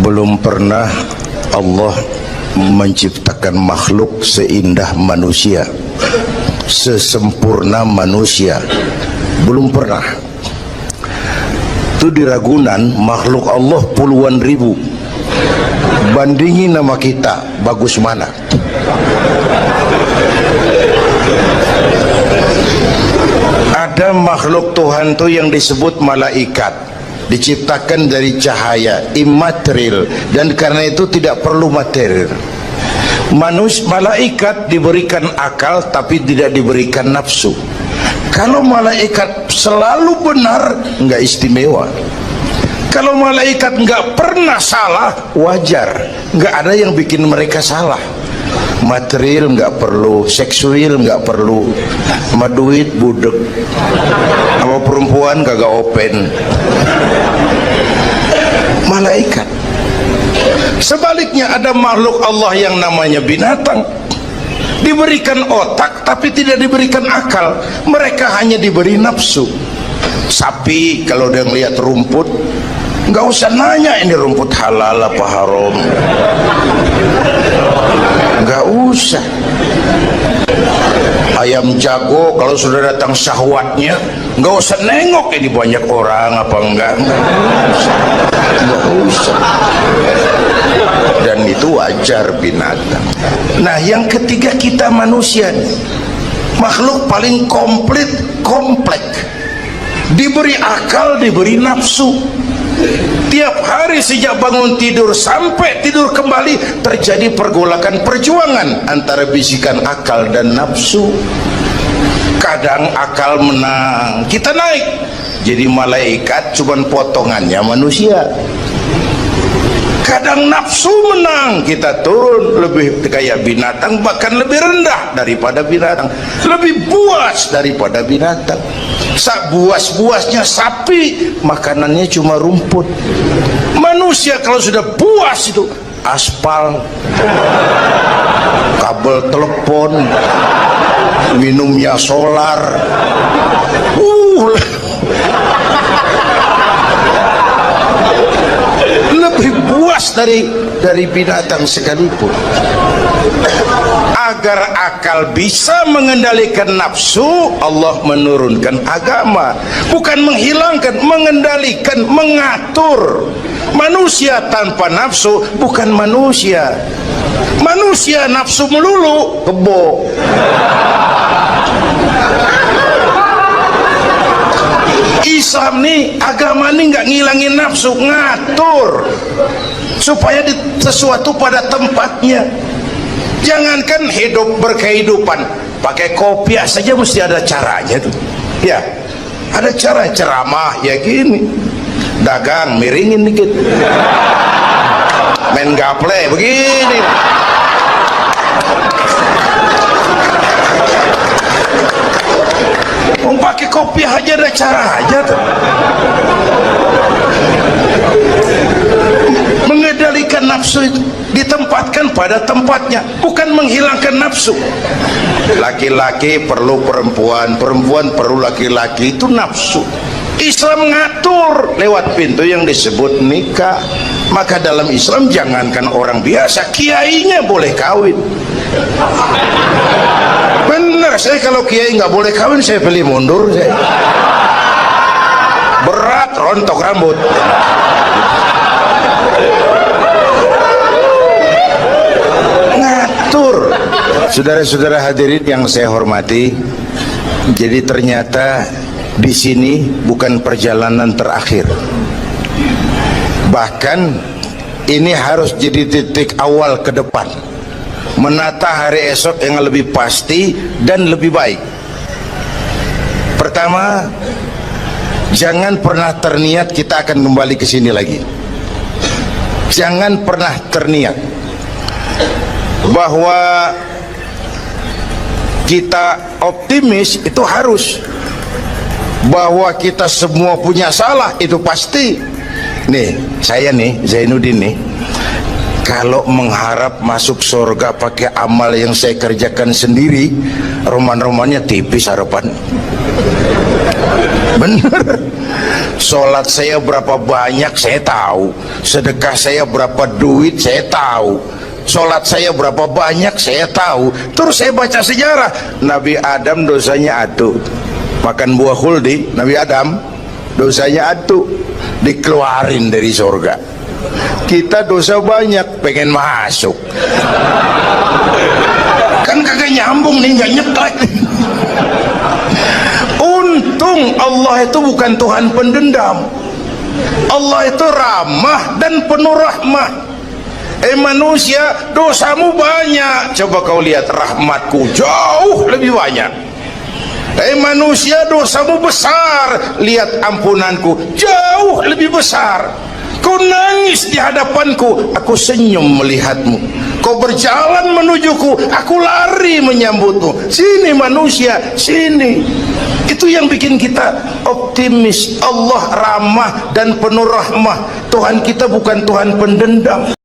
Belum pernah Allah menciptakan makhluk seindah manusia, sesempurna manusia. Belum pernah. Itu di Ragunan makhluk Allah puluhan ribu. Bandingi nama kita, bagus mana? Ada makhluk Tuhan tuh yang disebut malaikat, diciptakan dari cahaya, imaterial, dan karena itu tidak perlu material. Malaikat diberikan akal tapi tidak diberikan nafsu. Kalau malaikat selalu benar, nggak istimewa. Kalau malaikat nggak pernah salah, wajar. Nggak ada yang bikin mereka salah. Material nggak perlu, seksual nggak perlu, sama duit budek, sama perempuan kagak open. Malaikat. Sebaliknya ada makhluk Allah yang namanya binatang, diberikan otak tapi tidak diberikan akal. Mereka hanya diberi nafsu. Sapi kalau dia ngelihat rumput, nggak usah nanya ini rumput halal apa haram, nggak usah. Ayam jago kalau sudah datang syahwatnya, nggak usah nengok ini banyak orang apa enggak, nggak usah. Dan itu wajar binatang. Nah yang ketiga kita manusia, makhluk paling komplek, diberi akal, diberi nafsu. Tiap hari sejak bangun tidur sampai tidur kembali terjadi pergolakan perjuangan antara bisikan akal dan nafsu. Kadang akal menang, kita naik jadi malaikat, cuman potongannya manusia. Kadang nafsu menang, kita turun lebih kayak binatang, bahkan lebih rendah daripada binatang, lebih buas daripada binatang. Buas-buasnya sapi, makanannya cuma rumput. Manusia kalau sudah buas itu aspal, kabel telepon, minumnya solar. Lebih buas dari binatang sekalipun. Agar akal bisa mengendalikan nafsu, Allah menurunkan agama, bukan menghilangkan, mengendalikan, mengatur. Manusia tanpa nafsu bukan manusia. Manusia nafsu melulu, kebo. Islam nih, agama nih nggak ngilangin nafsu, ngatur supaya sesuatu pada tempatnya. Jangankan hidup berkehidupan, pakai kopiah saja mesti ada caranya tuh. Ya, ada cara ceramah ya gini, dagang miringin dikit, main gaple begini. Pakai kopiah aja ada cara aja tuh. Mengendalikan nafsu itu ditempatkan pada tempatnya, bukan menghilangkan nafsu. Laki-laki perlu perempuan, perempuan perlu laki-laki, itu nafsu. Islam ngatur lewat pintu yang disebut nikah. Maka dalam Islam jangankan orang biasa, kiainya boleh kawin. Benar, saya kalau kiai nggak boleh kawin saya pilih mundur. Berat rontok rambut. Ngatur. Saudara-saudara hadirin yang saya hormati, jadi ternyata di sini bukan perjalanan terakhir. Bahkan ini harus jadi titik awal ke depan, menata hari esok yang lebih pasti dan lebih baik. Pertama, jangan pernah terniat kita akan kembali ke sini lagi. Jangan pernah terniat bahwa kita optimis, itu harus. Bahwa kita semua punya salah, itu pasti. Nih, saya nih, Zainuddin nih, kalau mengharap masuk surga pakai amal yang saya kerjakan sendiri, roman-romannya tipis harapan. Bener. Sholat saya berapa banyak saya tahu, sedekah saya berapa duit saya tahu, sholat saya berapa banyak saya tahu. Terus saya baca sejarah, Nabi Adam dosanya atu, makan buah khuldi. Nabi Adam dosanya atu, dikeluarin dari surga. Kita dosa banyak, pengen masuk, kan kagak nyambung nih, nggak nyetlek. Untung Allah itu bukan Tuhan pendendam. Allah itu ramah dan penuh rahmah. Manusia, dosamu banyak, coba kau lihat rahmatku jauh lebih banyak. Manusia, dosamu besar, lihat ampunanku jauh lebih besar. Kau nangis di hadapanku, aku senyum melihatmu. Kau berjalan menujuku, aku lari menyambutmu. Sini manusia, sini. Itu yang bikin kita optimis. Allah ramah dan penuh rahmah. Tuhan kita bukan Tuhan pendendam.